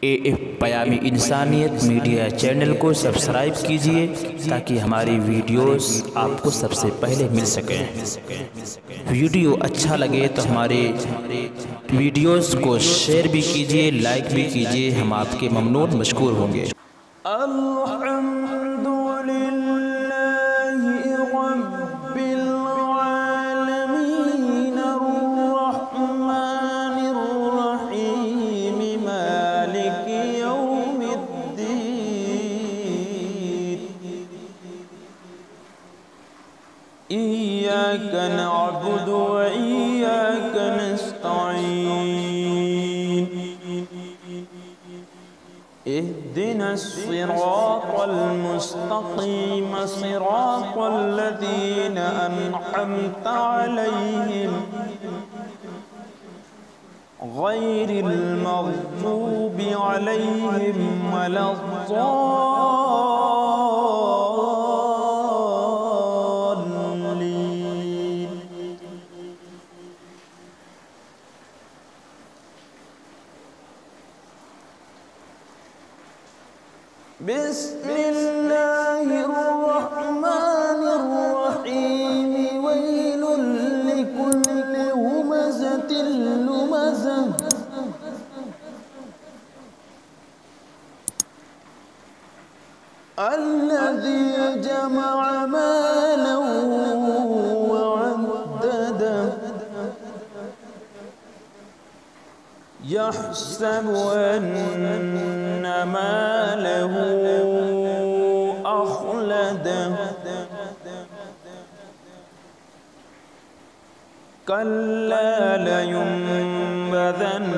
AF पयामी इंसानियत media channel को सब्सक्राइब कीजिए ताकि हमारी वीडियोस आपको सबसे पहले मिल सकें। वीडियो अच्छा लगे तो हमारे वीडियोस को शेयर भी कीजिए, लाइक भी कीजिए, हम आपके ममनून मशकूर होंगे। इय्याक नअबुदु व इय्याक नस्तईन इहदिनस सिरातल मुस्तक़ीम सिरातल लज़ीना अनअमता अलैहिम गैरिल मग़ज़ूबि अलैहिम वलद्दॉल्लीन। बिस्मिल्लाहिर रहमानिर रहीम वैलुल लिकुल्लि हुमज़तिल लुमज़ah الذي جمع مالا وعدده يحسب أن ماله أخلده كلا لينبذن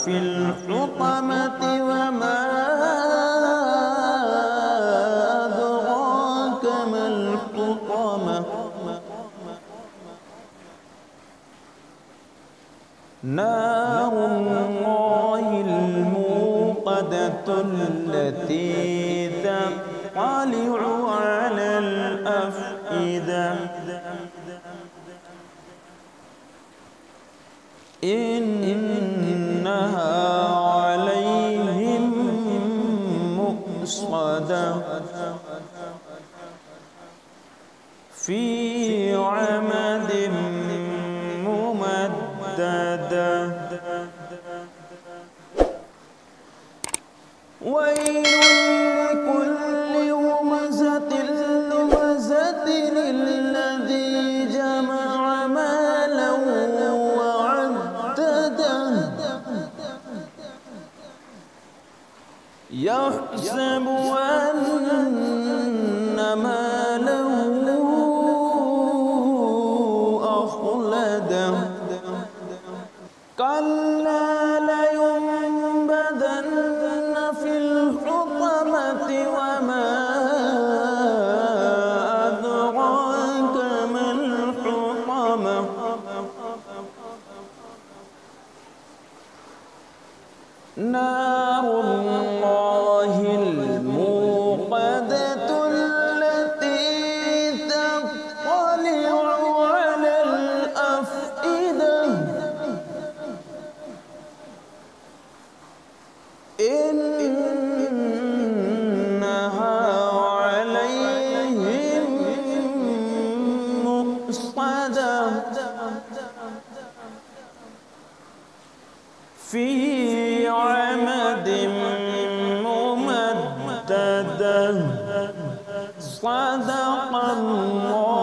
في الحطمة وما أدراك ما الحطمة نار الله الموقدة التي تطلع على الأفئدة إنها عليهم مؤصدة في عمد ممددة ويل لكل همزة لمزة الذي جمع مالا وعدده يحسب أن ماله أخلده كلا لينبذن في الحطمة وما أدراك ما الحطمة نار الله الموقدة التي تطلع على الأفئدة إنها عليهم مؤصدة في عمد ممددة صدق الله